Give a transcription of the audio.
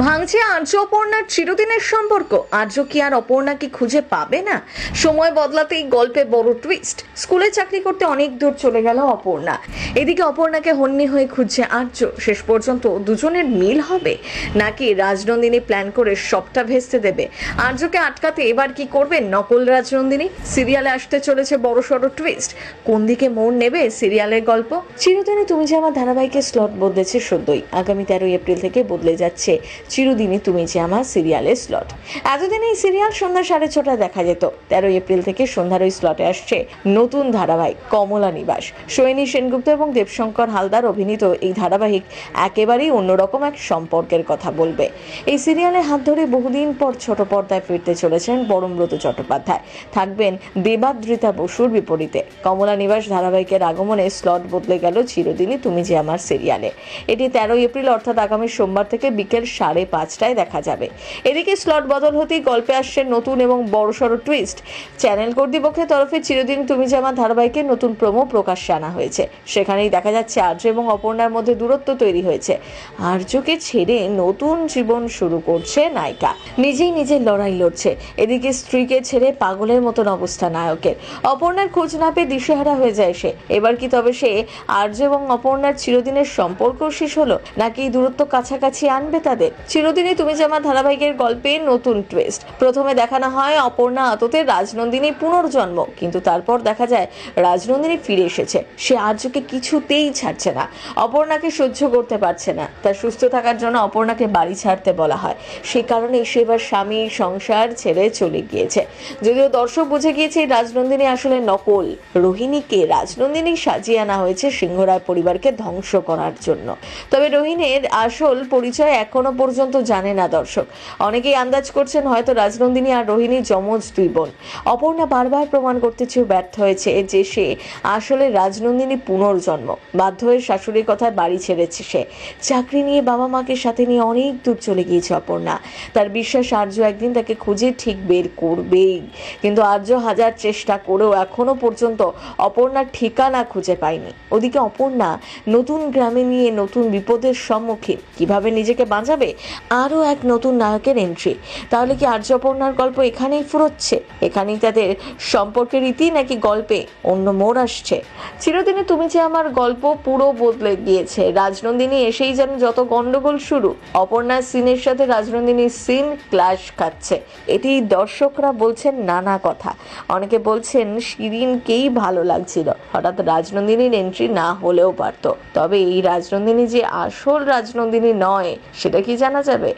ভাঙছে আর্য অপর্ণার চিরদিনের সম্পর্ক। আর্য কি আর অপর্ণাকে খুঁজে পাবে না? সময় বদলাতেই গল্পে বড় টুইস্ট। স্কুলে চাকরি করতে অনেক দূর চলে গেল অপর্ণা। এদিকে অপর্ণাকে হন্যে হয়ে খুঁজছে আর্য। শেষ পর্যন্ত দুজনের মিল হবে নাকি রাজনন্দিনী প্ল্যান করে সবটা ভেস্তে দেবে? আর্যকে আটকাতে এবার কি করবেন নকল রাজনন্দিনী? সিরিয়ালে আসতে চলেছে বড়সড় টুইস্ট। কোন দিকে মোড় নেবে সিরিয়ালের গল্প? চিরদিনই তুমি যে আমার ধারাবাহিকের স্লট বদলেছে সদ্যই। আগামী 13 এপ্রিল থেকে বদলে যাচ্ছে চিরদিনই তুমি যে আমার সিরিয়ালের স্লট। এতদিন এই সিরিয়াল সন্ধ্যা 6:30টায় দেখা যেত। 13 এপ্রিল থেকে সন্ধ্যার ওই স্লটে আসছে নতুন ধারাবাহিক কমলা নিবাস। সোহিনী সেনগুপ্ত এবং দেবশঙ্কর হালদার অভিনীত এই ধারাবাহিক একেবারেই অন্যরকম এক সম্পর্কের কথা বলবে। এই সিরিয়ালের হাত ধরে বহুদিন পর ছোট পর্দায় ফিরতে চলেছেন পরমব্রত চট্টোপাধ্যায়। থাকবেন দেবাদ্রিতা বসুর বিপরীতে। কমলা নিবাস ধারাবাহিকের আগমনে স্লট বদলে গেল চিরদিনই তুমি যে আমার সিরিয়ালে। এটি 13 এপ্রিল অর্থাৎ আগামী সোমবার থেকে বিকেল 5:30টায় দেখা যাবে। এদিকে স্লট বদল হতেই গল্পে আসছে নতুন এবং বড়সড় টুইস্ট। চ্যানেল কর্তৃপক্ষের তরফে চিরদিন তুমি যে আমার ধারাবাহিকের নতুন প্রোমো প্রকাশ্যে আনা হয়েছে। সেখানেই দেখা যাচ্ছে আর্য এবং অপর্ণার মধ্যে দূরত্ব তৈরি হয়েছে। আর্যকে ছেড়ে নতুন জীবন শুরু করছে নায়িকা। নিজেই নিজের লড়াই লড়ছে। এদিকে স্ত্রীকে ছেড়ে পাগলের মতন অবস্থা নায়কের। অপর্ণার খোঁজ না পেয়ে দিশেহারা হয়ে যায় সে। এবার কি তবে সে আর্য এবং অপর্ণার চিরদিনের সম্পর্ক শেষ হলো নাকি দূরত্ব কাছাকাছি আনবে তাদের? চিরদিনই তুমি যে আমার ধারাবাহিকের গল্পে নতুন টুইস্ট। প্রথমে দেখানো হয় অপর্ণা আততে রাজনন্দিনী পুনর্জন্ম, কিন্তু তারপর দেখা যায় রাজনন্দিনী ফিরে এসেছে। সে আর্যকে কিছুতেই ছাড়ছে না, অপর্ণাকে সহ্য করতে পারছে না। তার সুস্থ থাকার জন্য অপর্ণাকে বাড়ি ছাড়তে বলা হয়। সে কারণে সে এবার স্বামী সংসার ছেড়ে চলে গিয়েছে। যদিও দর্শক বুঝে গিয়েছে রাজনন্দিনী আসলে নকল। রোহিণীকে রাজনন্দিনী সাজিয়ে আনা হয়েছে সিংহরায় পরিবারকে ধ্বংস করার জন্য। তবে রোহিণীর আসল পরিচয় এখনো পর্যন্ত জানে না দর্শক। অনেকেই আন্দাজ করছেন হয়তো রাজনন্দিনী আর রোহিণী যমজ দুই বোন। অপর্ণা বারবার প্রমাণ করতে চেয়েও ব্যর্থ হয়েছে যে সে আসলে রাজনন্দিনী পুনর্জন্ম। বাধ্য হয়ে শাশুড়ির কথায় বাড়ি ছেড়েছে সে। চাকরি নিয়ে বাবা মাকে সাথে নিয়ে অনেক দূর চলে গিয়েছে অপর্ণা। তার বিশ্বাস আর্য একদিন তাকে খুঁজে ঠিক বের করবেই। কিন্তু আর্য হাজার চেষ্টা করেও এখনো পর্যন্ত অপর্ণার ঠিকানা খুঁজে পায়নি। ওদিকে অপর্ণা নতুন গ্রামে নিয়ে নতুন বিপদের সম্মুখীন। কিভাবে নিজেকে বাঁচাবে? আরও এক নতুন নায়কের এন্ট্রি। তাহলে কি আর্য অপর্ণার গল্প এখানেই ফুরোচ্ছে? এখানেই তাদের সম্পর্কের রীতি নাকি গল্পে অন্য মোড় আসছে? চিরদিনে তুমি যে আমার গল্প পুরো বদলে গিয়েছে। রাজনন্দিনী এসেই যেন যত গন্ডগোল শুরু। অপর্ণার সিনের সাথে রাজনন্দিনীর সিন ক্লাশ খাচ্ছে। এটি দর্শকরা বলছেন নানা কথা। অনেকে বলছেন শিরিনকেই ভালো লাগছিল, হঠাৎ রাজনন্দিনীর এন্ট্রি না হলেও পারত। তবে এই রাজনন্দিনী যে আসল রাজনন্দিনী নয় সেটা কি জানা যাবে?